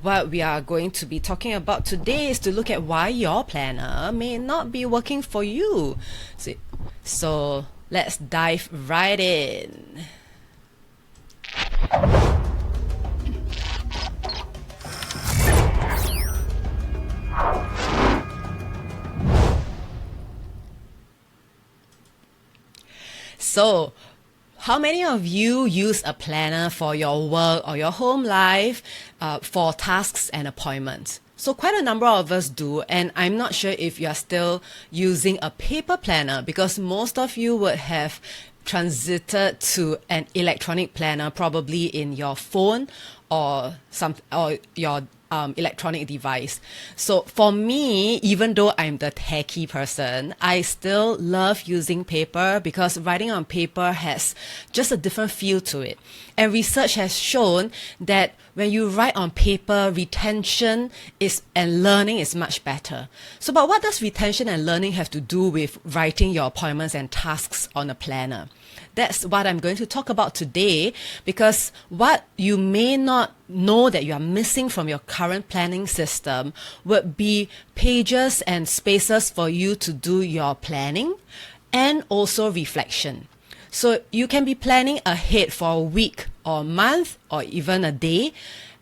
what we are going to be talking about today is to look at why your planner may not be working for you. So let's dive right in. So, how many of you use a planner for your work or your home life for tasks and appointments? So quite a number of us do, and I'm not sure if you're still using a paper planner because most of you would have transited to an electronic planner probably in your phone or your electronic device. So for me, even though I'm the techie person, I still love using paper because writing on paper has just a different feel to it. And research has shown that when you write on paper, retention and learning is much better. So, but what does retention and learning have to do with writing your appointments and tasks on a planner? That's what I'm going to talk about today, because what you may not know that you are missing from your current planning system would be pages and spaces for you to do your planning and also reflection. So you can be planning ahead for a week or a month or even a day,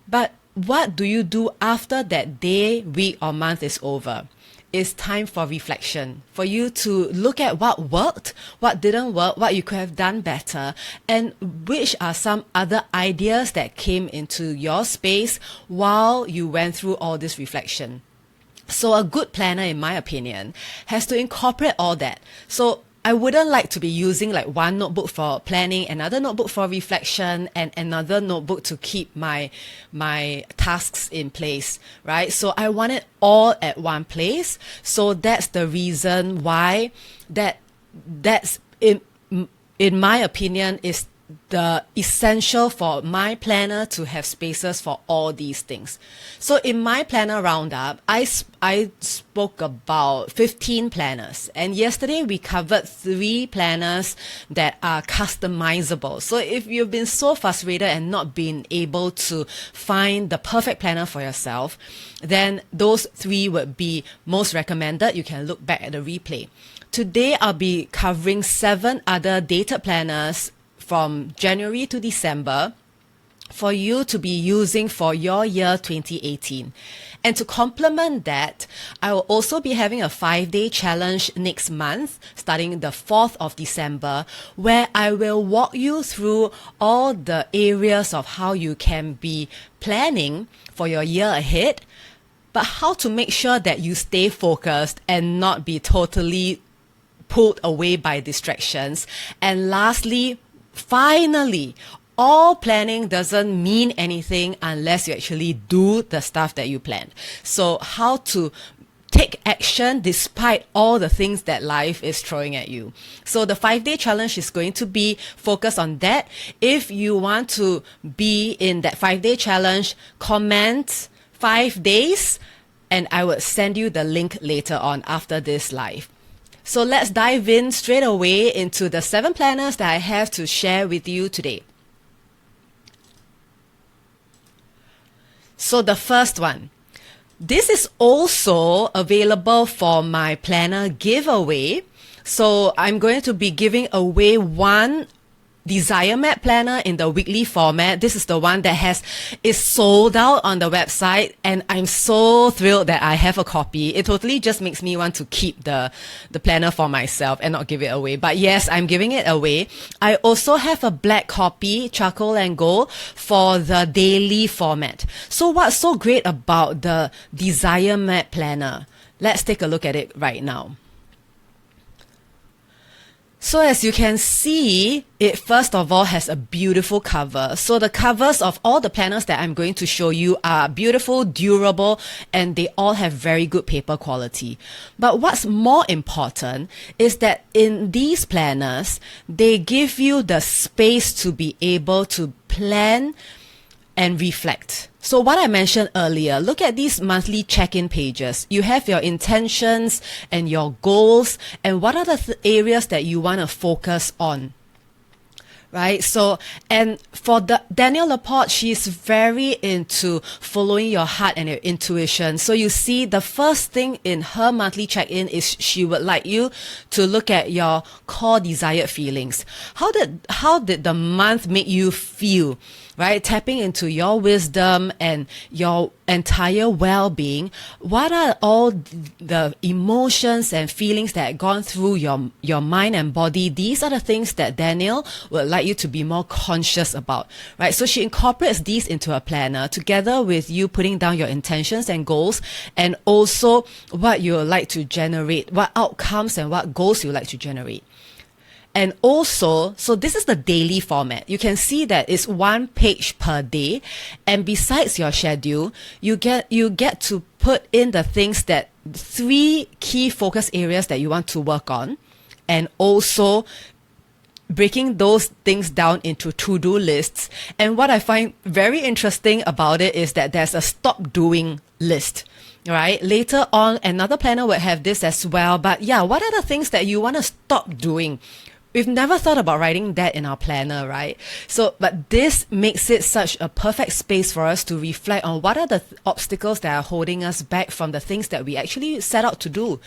but what do you do after that day, week or month is over? It's time for reflection, for you to look at what worked, what didn't work, what you could have done better, and which are some other ideas that came into your space while you went through all this reflection. So a good planner, in my opinion, has to incorporate all that. So I wouldn't like to be using like one notebook for planning, another notebook for reflection, and another notebook to keep my tasks in place, right? So I want it all at one place. So that's the reason why that's in my opinion is the essential for my planner to have spaces for all these things. So in my planner roundup, I spoke about 15 planners, and yesterday we covered 3 planners that are customizable. So if you've been so frustrated and not been able to find the perfect planner for yourself, then those 3 would be most recommended. You can look back at the replay. Today I'll be covering 7 other dated planners from January to December for you to be using for your year 2018. And to complement that, I will also be having a 5-day challenge next month, starting the 4th of December, where I will walk you through all the areas of how you can be planning for your year ahead, but how to make sure that you stay focused and not be totally pulled away by distractions. And lastly, finally, all planning doesn't mean anything unless you actually do the stuff that you planned. So how to take action despite all the things that life is throwing at you. So the 5-day challenge is going to be focused on that. If you want to be in that 5-day challenge, comment 5 days and I will send you the link later on after this live. So let's dive in straight away into the 7 planners that I have to share with you today. So the first one, this is also available for my planner giveaway. So I'm going to be giving away one Desire Map planner in the weekly format. This is the one that is sold out on the website, and I'm so thrilled that I have a copy. It totally just makes me want to keep the planner for myself and not give it away. But yes, I'm giving it away. I also have a black copy, charcoal and gold, for the daily format. So what's so great about the Desire Map planner? Let's take a look at it right now. So as you can see, it first of all has a beautiful cover. So the covers of all the planners that I'm going to show you are beautiful, durable, and they all have very good paper quality. But what's more important is that in these planners, they give you the space to be able to plan and reflect. So what I mentioned earlier, look at these monthly check-in pages. You have your intentions and your goals and what are the areas that you want to focus on. right? So, and for the Danielle Laporte, she's very into following your heart and your intuition. So you see, the first thing in her monthly check-in is she would like you to look at your core desired feelings. How did the month make you feel? Right? Tapping into your wisdom and your entire well-being. What are all the emotions and feelings that have gone through your mind and body? These are the things that Danielle would like you to be more conscious about, right? So she incorporates these into a planner together with you putting down your intentions and goals, and also what you would like to generate, what outcomes and what goals you would like to generate. And also, so this is the daily format. You can see that it's 1 page per day. And besides your schedule, you get to put in the things that 3 key focus areas that you want to work on, and also breaking those things down into to-do lists. And what I find very interesting about it is that there's a stop doing list. Right? Later on, another planner would have this as well. But yeah, what are the things that you want to stop doing? We've never thought about writing that in our planner, right? So, but this makes it such a perfect space for us to reflect on what are the obstacles that are holding us back from the things that we actually set out to do.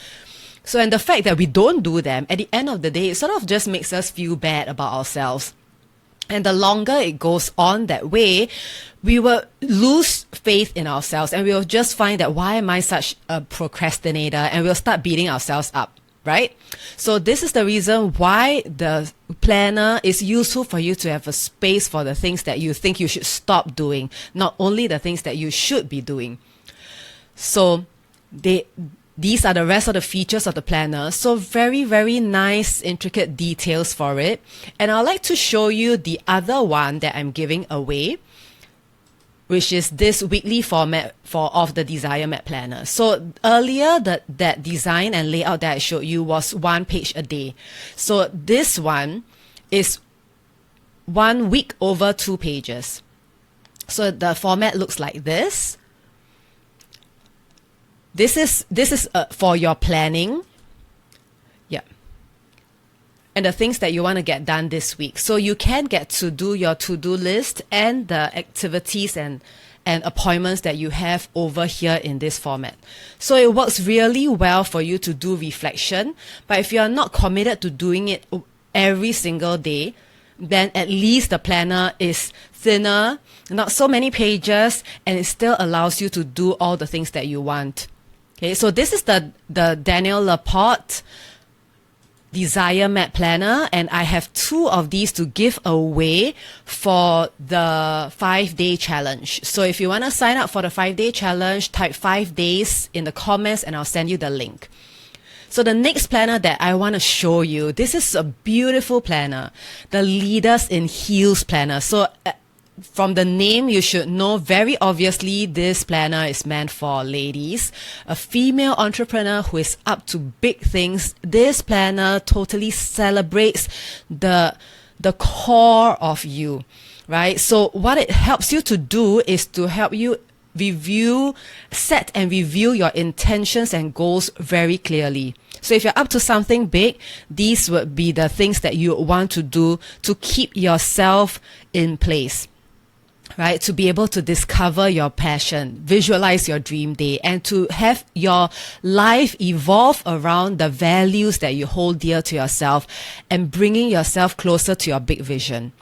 So, and the fact that we don't do them, at the end of the day, it sort of just makes us feel bad about ourselves. And the longer it goes on that way, we will lose faith in ourselves, and we'll just find that, why am I such a procrastinator? And we'll start beating ourselves up. Right? So this is the reason why the planner is useful for you to have a space for the things that you think you should stop doing, not only the things that you should be doing. So these are the rest of the features of the planner. So very, very nice, intricate details for it. And I'd like to show you the other one that I'm giving away, which is this weekly format of the Desire Map Planner. So earlier, that design and layout that I showed you was 1 page a day. So this one is 1 week over 2 pages. So the format looks like this. This is for your planning. Yeah. And the things that you want to get done this week. So you can get to do your to-do list and the activities and appointments that you have over here in this format. So it works really well for you to do reflection. But if you're not committed to doing it every single day, then at least the planner is thinner, not so many pages, and it still allows you to do all the things that you want. Okay, so this is the Danielle Laporte Desire Map Planner, and I have 2 of these to give away for the 5-day challenge. So if you want to sign up for the 5-day challenge, type 5 days in the comments and I'll send you the link. So the next planner that I want to show you, this is a beautiful planner, the Leaders in Heels planner. So from the name, you should know very obviously this planner is meant for ladies, a female entrepreneur who is up to big things. This planner totally celebrates the core of you, right? So what it helps you to do is to help you set and review your intentions and goals very clearly. So if you're up to something big, these would be the things that you want to do to keep yourself in place. Right? To be able to discover your passion, visualize your dream day, and to have your life evolve around the values that you hold dear to yourself and bringing yourself closer to your big vision.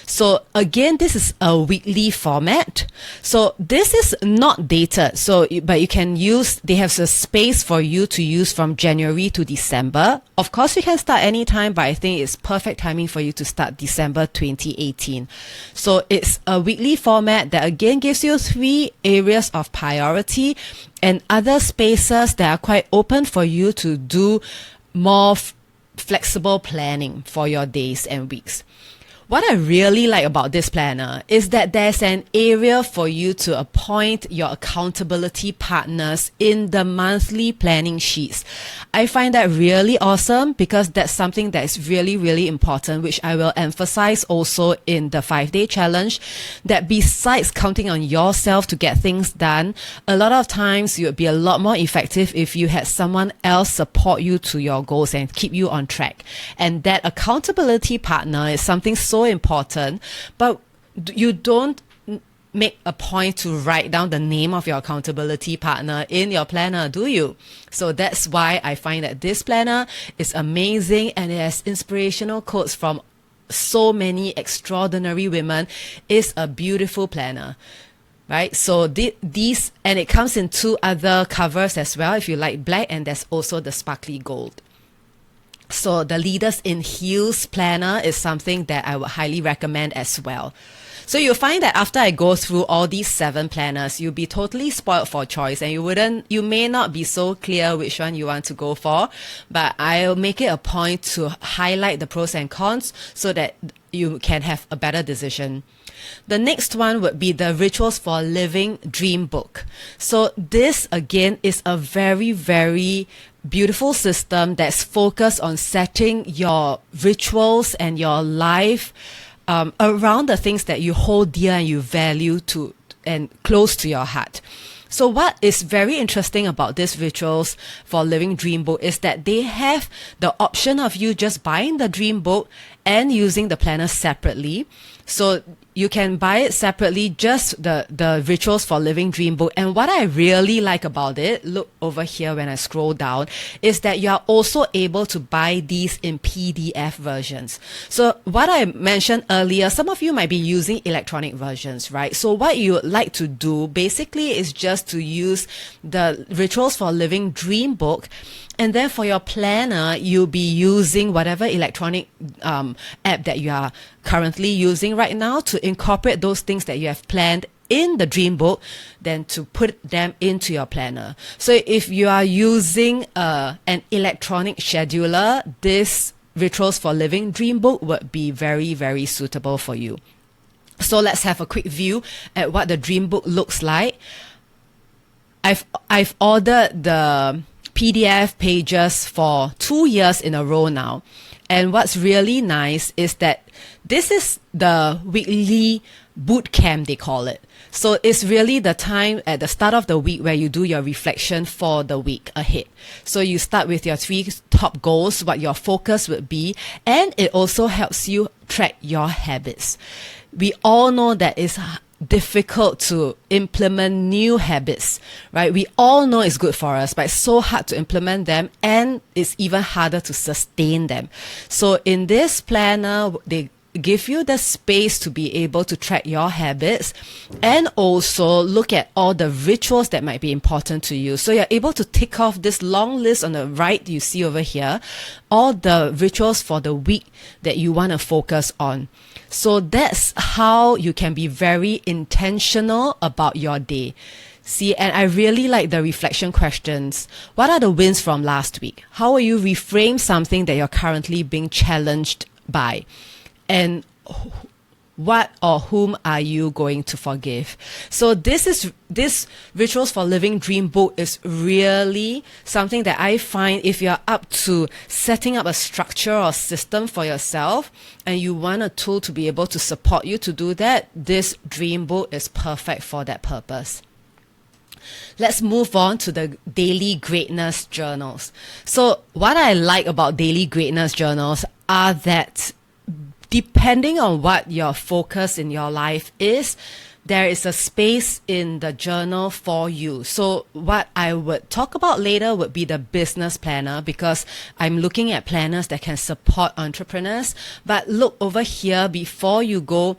So again, this is a weekly format. So this is not dated. So, but you can use, they have a space for you to use from January to December. Of course, you can start anytime, but I think it's perfect timing for you to start December 2018. So it's a weekly format that again gives you 3 areas of priority and other spaces that are quite open for you to do more flexible planning for your days and weeks. What I really like about this planner is that there's an area for you to appoint your accountability partners in the monthly planning sheets. I find that really awesome because that's something that is really, really important, which I will emphasize also in the 5-day challenge, that besides counting on yourself to get things done, a lot of times you would be a lot more effective if you had someone else support you to your goals and keep you on track. And that accountability partner is something so so important, but you don't make a point to write down the name of your accountability partner in your planner, do you? So that's why I find that this planner is amazing, and it has inspirational quotes from so many extraordinary women. It's a beautiful planner, right? So these, and it comes in 2 other covers as well if you like black, and there's also the sparkly gold. So the Leaders in Heels planner is something that I would highly recommend as well. So you'll find that after I go through all these 7 planners, you'll be totally spoiled for choice, and you may not be so clear which one you want to go for, but I'll make it a point to highlight the pros and cons so that you can have a better decision. The next one would be the Rituals for Living Dreambook. So this again is a very, very beautiful system that's focused on setting your rituals and your life around the things that you hold dear and you value to and close to your heart. So what is very interesting about this Rituals for Living Dreambook is that they have the option of you just buying the Dreambook and using the planner separately. So you can buy it separately, just the Rituals for Living Dreambook. And what I really like about it, look over here when I scroll down, is that you are also able to buy these in PDF versions. So what I mentioned earlier, some of you might be using electronic versions, right? So what you would like to do basically is just to use the Rituals for Living Dreambook, and then for your planner, you'll be using whatever electronic app that you are currently using right now to incorporate those things that you have planned in the Dreambook, then to put them into your planner. So if you are using an electronic scheduler, this Rituals for Living Dreambook would be very, very suitable for you. So let's have a quick view at what the Dreambook looks like. I've ordered the PDF pages for 2 years in a row now. And what's really nice is that this is the weekly boot camp, they call it. So it's really the time at the start of the week where you do your reflection for the week ahead. So you start with your 3 top goals, what your focus would be, and it also helps you track your habits. We all know that it's difficult to implement new habits, right? We all know it's good for us, but it's so hard to implement them, and it's even harder to sustain them. So in this planner, they give you the space to be able to track your habits and also look at all the rituals that might be important to you. So you're able to tick off this long list on the right you see over here, all the rituals for the week that you want to focus on. So that's how you can be very intentional about your day. See, and I really like the reflection questions. What are the wins from last week? How will you reframe something that you're currently being challenged by? And what or whom are you going to forgive? So this Rituals for Living Dreambook is really something that I find, if you're up to setting up a structure or system for yourself and you want a tool to be able to support you to do that, this Dreambook is perfect for that purpose. Let's move on to the Daily Greatness Journals. So what I like about Daily Greatness Journals are that depending on what your focus in your life is, there is a space in the journal for you. So what I would talk about later would be the business planner, because I'm looking at planners that can support entrepreneurs. But look over here, before you go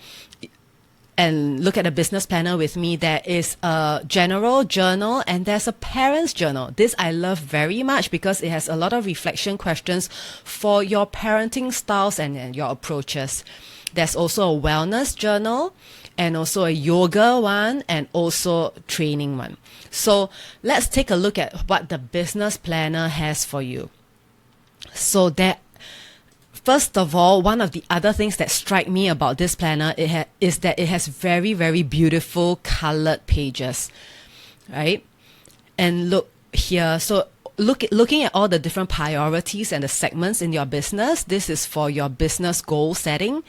and look at a business planner with me, there is a general journal and there's a parent's journal. This I love very much because it has a lot of reflection questions for your parenting styles and your approaches. There's also a wellness journal and also a yoga one and also training one. So let's take a look at what the business planner has for you. So first of all, one of the other things that strike me about this planner is that it has very, very beautiful colored pages, right? And look here. So looking at all the different priorities and the segments in your business, this is for your business goal setting.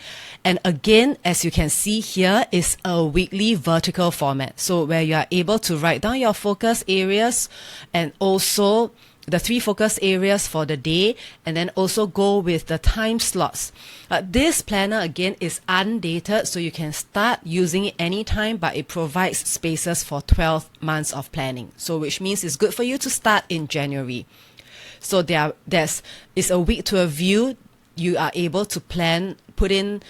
And again, as you can see here, is a weekly vertical format. So where you are able to write down your focus areas and also the 3 focus areas for the day, and then also go with the time slots. This planner again is undated, so you can start using it anytime, but it provides spaces for 12 months of planning. So which means it's good for you to start in January. So it's a week to a view. You are able to plan, put in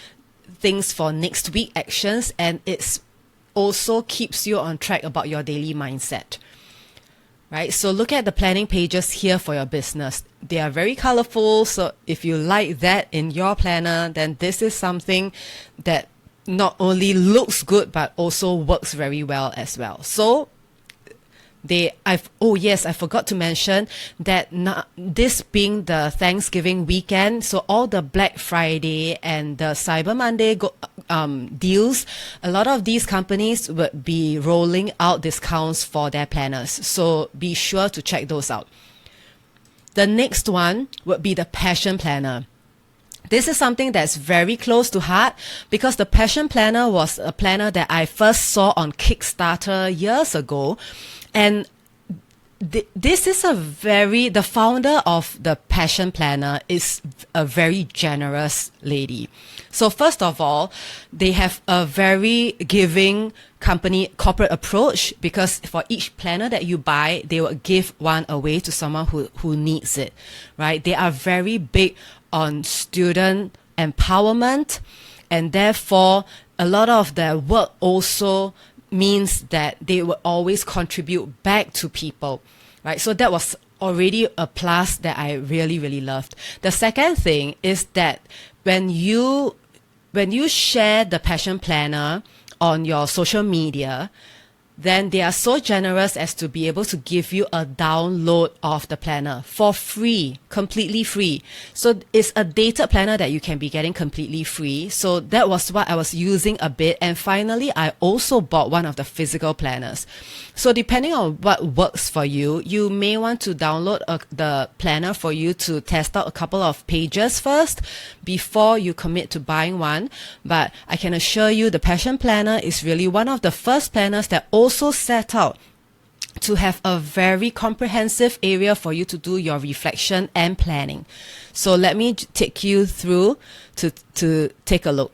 things for next week actions, and it's also keeps you on track about your daily mindset. Right? So look at the planning pages here for your business. They are very colorful. So if you like that in your planner, then this is something that not only looks good, but also works very well as well. So I forgot to mention that this being the Thanksgiving weekend, so all the Black Friday and the Cyber Monday deals, a lot of these companies would be rolling out discounts for their planners. So be sure to check those out. The next one would be the Passion Planner. This is something that's very close to heart because the Passion Planner was a planner that I first saw on Kickstarter years ago. And this is the founder of the Passion Planner is a very generous lady. So first of all, they have a very giving corporate approach, because for each planner that you buy, they will give one away to someone who needs it, right? They are very big on student empowerment, and therefore a lot of their work also means that they will always contribute back to people, right? So that was already a plus that I really, really loved. The second thing is that when you share the Passion Planner on your social media, then they are so generous as to be able to give you a download of the planner for free, completely free. So it's a dated planner that you can be getting completely free. So that was what I was using a bit. And finally, I also bought one of the physical planners. So depending on what works for you, you may want to download the planner for you to test out a couple of pages first before you commit to buying one. But I can assure you the Passion Planner is really one of the first planners that also set out to have a very comprehensive area for you to do your reflection and planning. So let me take you through to take a look.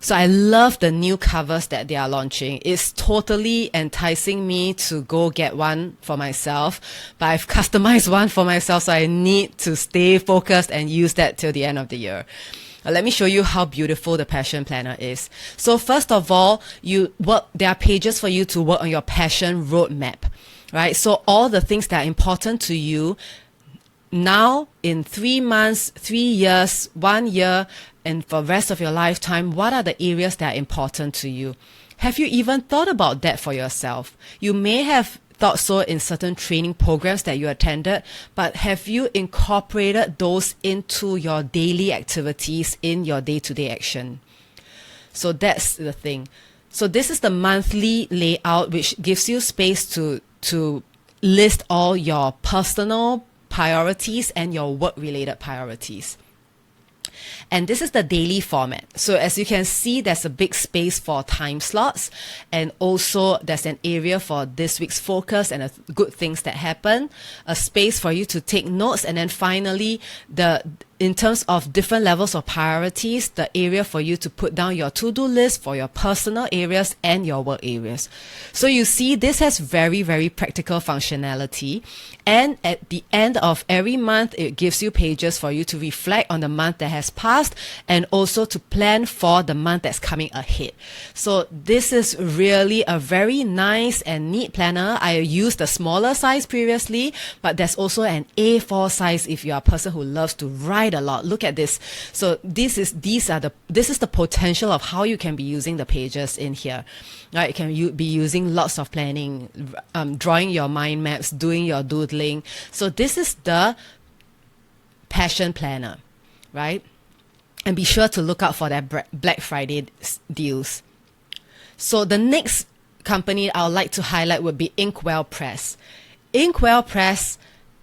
So I love the new covers that they are launching. It's totally enticing me to go get one for myself, but I've customized one for myself, so I need to stay focused and use that till the end of the year. Let me show you how beautiful the Passion Planner is. So first of all, there are pages for you to work on your passion roadmap, right? So all the things that are important to you now, in 3 months, 3 years, 1 year, and for the rest of your lifetime, what are the areas that are important to you? Have you even thought about that for yourself? You may have thought so in certain training programs that you attended, but have you incorporated those into your daily activities in your day-to-day action? So that's the thing. So this is the monthly layout, which gives you space to list all your personal priorities and your work-related priorities. And this is the daily format. So as you can see, there's a big space for time slots, and also there's an area for this week's focus and good things that happen, a space for you to take notes, and then finally, in terms of different levels of priorities, the area for you to put down your to-do list for your personal areas and your work areas. So you see, this has very, very practical functionality. And at the end of every month, it gives you pages for you to reflect on the month that has passed and also to plan for the month that's coming ahead. So this is really a very nice and neat planner. I used a smaller size previously, but there's also an A4 size if you're a person who loves to write a lot. Look at this. So this is the potential of how you can be using the pages in here. Right? You can be using lots of planning, drawing your mind maps, doing your doodling. So this is the Passion Planner, right? And be sure to look out for their Black Friday deals. So the next company I would like to highlight would be Inkwell Press. Inkwell Press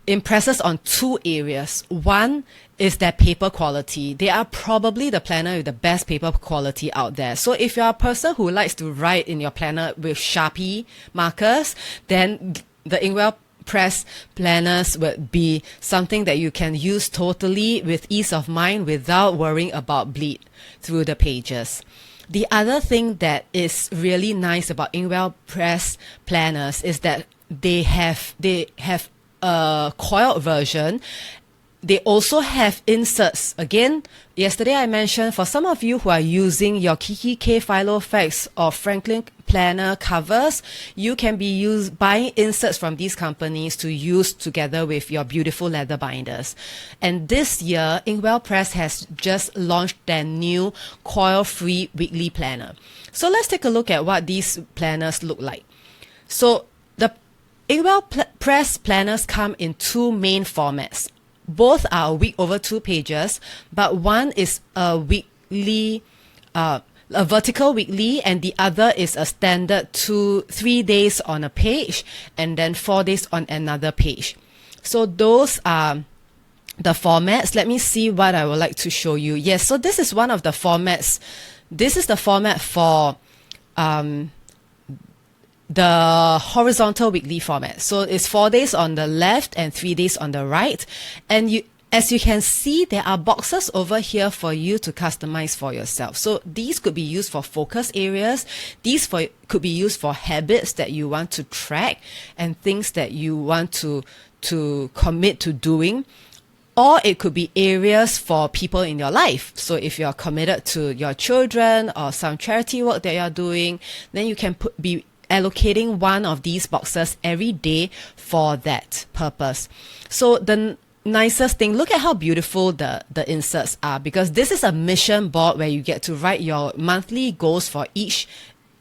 impresses on 2 areas. One is their paper quality. They are probably the planner with the best paper quality out there. So if you're a person who likes to write in your planner with Sharpie markers, then the Inkwell Press planners would be something that you can use totally with ease of mind without worrying about bleed through the pages. The other thing that is really nice about Inkwell Press planners is that they have a coiled version. They also have inserts. Again, yesterday I mentioned for some of you who are using your Kiki K Filofax or Franklin planner covers, you can be buying inserts from these companies to use together with your beautiful leather binders. And this year, Inkwell Press has just launched their new coil-free weekly planner. So let's take a look at what these planners look like. So the Inkwell Press planners come in two main formats. Both are a week over 2 pages, but one is a weekly, a vertical weekly, and the other is a standard 3 days on a page and then 4 days on another page. So those are the formats. Let me see what I would like to show you. Yes, so this is one of the formats. This is the format for the horizontal weekly format. So it's 4 days on the left and 3 days on the right. And as you can see, there are boxes over here for you to customize for yourself. So these could be used for focus areas. These could be used for habits that you want to track and things that you want to commit to doing. Or it could be areas for people in your life. So if you're committed to your children or some charity work that you're doing, then you can be allocating one of these boxes every day for that purpose. So the nicest thing, look at how beautiful the inserts are, because this is a mission board where you get to write your monthly goals for each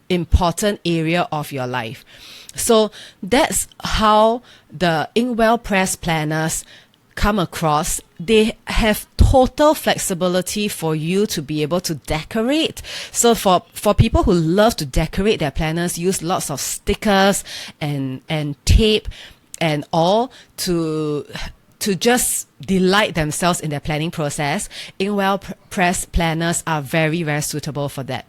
important area of your life. So that's how the Inkwell Press planners come across. They have total flexibility for you to be able to decorate. So for people who love to decorate their planners, use lots of stickers and tape and all to just delight themselves in their planning process, Inkwell Press planners are very, very suitable for that.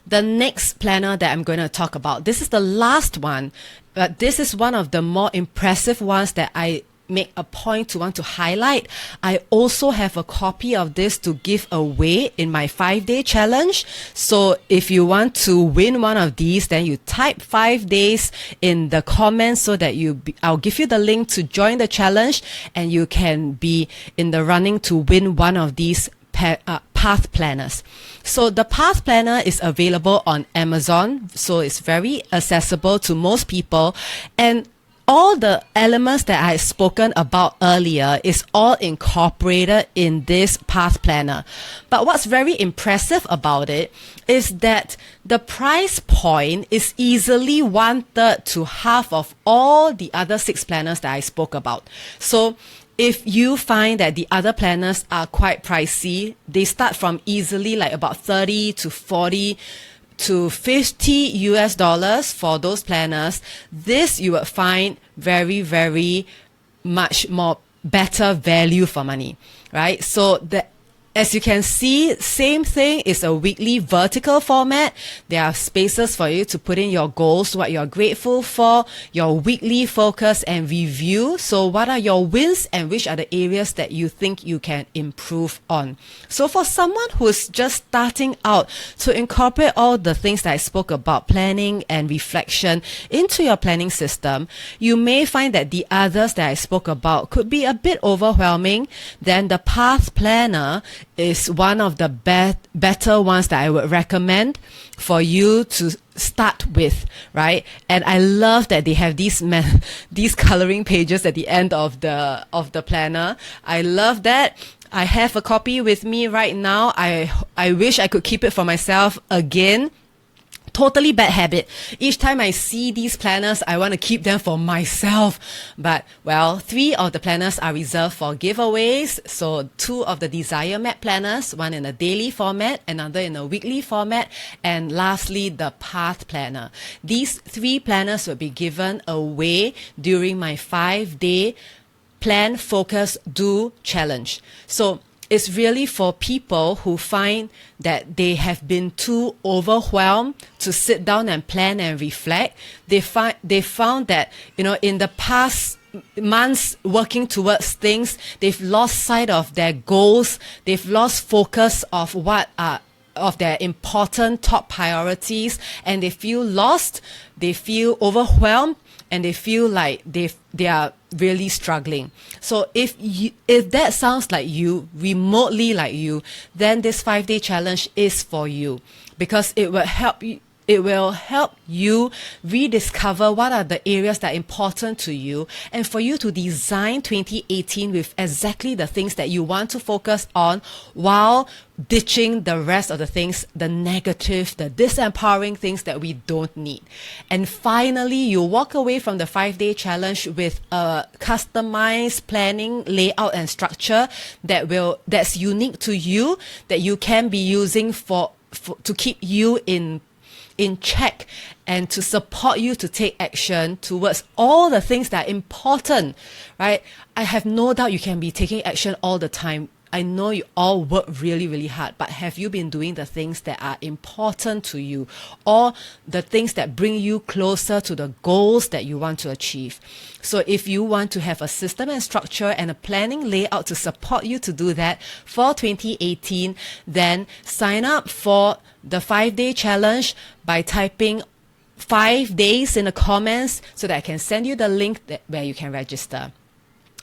The next planner that I'm going to talk about, this is the last one, but this is one of the more impressive ones that I make a point to want to highlight. I also have a copy of this to give away in my 5-day challenge. So if you want to win one of these, then you type 5 days in the comments so that I'll give you the link to join the challenge and you can be in the running to win one of these path planners. So the path planner is available on Amazon, so it's very accessible to most people, and all the elements that I had spoken about earlier is all incorporated in this path planner. But what's very impressive about it is that the price point is easily 1/3 to half of all the other 6 planners that I spoke about. So if you find that the other planners are quite pricey, they start from easily like about 30 to 40 to 50 US dollars for those planners. This you would find very, very much more better value for money, right? So as you can see, same thing is a weekly vertical format. There are spaces for you to put in your goals, what you're grateful for, your weekly focus and review. So what are your wins and which are the areas that you think you can improve on? So for someone who's just starting out, to incorporate all the things that I spoke about, planning and reflection, into your planning system, you may find that the others that I spoke about could be a bit overwhelming. Then the Path Planner is one of the better ones that I would recommend for you to start with, right? And I love that they have these coloring pages at the end of the planner. I love that. I have a copy with me right now. I wish I could keep it for myself again. Totally bad habit. Each time I see these planners, I want to keep them for myself. But, well, 3 of the planners are reserved for giveaways. So 2 of the Desire Map planners, one in a daily format, another in a weekly format, and lastly, the Path Planner. These 3 planners will be given away during my 5-day Plan, Focus, Do challenge. So It's really for people who find that they have been too overwhelmed to sit down and plan and reflect. They found that, in the past months working towards things, they've lost sight of their goals. They've lost focus of what are of their important top priorities, and they feel lost, they feel overwhelmed, and they feel like they are really struggling. So if that sounds like you, remotely like you, then this 5-day challenge is for you, because it will help you. It will help you rediscover what are the areas that are important to you, and for you to design 2018 with exactly the things that you want to focus on, while ditching the rest of the things, the negative, the disempowering things that we don't need. And finally, you walk away from the 5-day challenge with a customized planning layout and structure that's unique to you, that you can be using to keep you in check and to support you to take action towards all the things that are important, right? I have no doubt you can be taking action all the time. I know you all work really, really hard, but have you been doing the things that are important to you, or the things that bring you closer to the goals that you want to achieve? So if you want to have a system and structure and a planning layout to support you to do that for 2018, then sign up for the 5-day challenge by typing 5 days in the comments so that I can send you the link where you can register.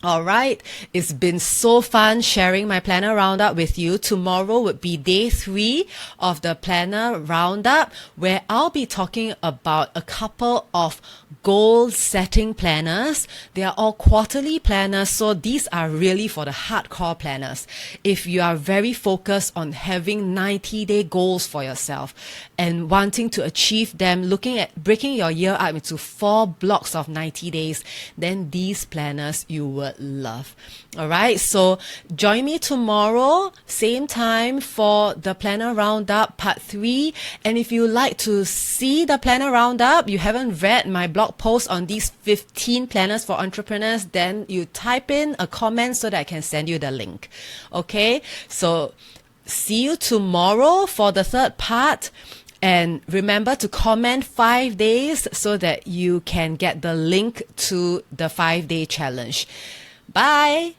All right, it's been so fun sharing my planner roundup with you. Tomorrow would be day 3 of the planner roundup, where I'll be talking about a couple of goal setting planners. They are all quarterly planners, so these are really for the hardcore planners. If you are very focused on having 90-day goals for yourself and wanting to achieve them, looking at breaking your year up into 4 blocks of 90 days, then these planners you would love. All right, so join me tomorrow, same time, for the planner roundup part 3. And if you like to see the planner roundup, you haven't read my blog post on these 15 planners for entrepreneurs, then you type in a comment so that I can send you the link. Okay, so see you tomorrow for the 3rd part. And remember to comment 5 days so that you can get the link to the 5-day challenge. Bye.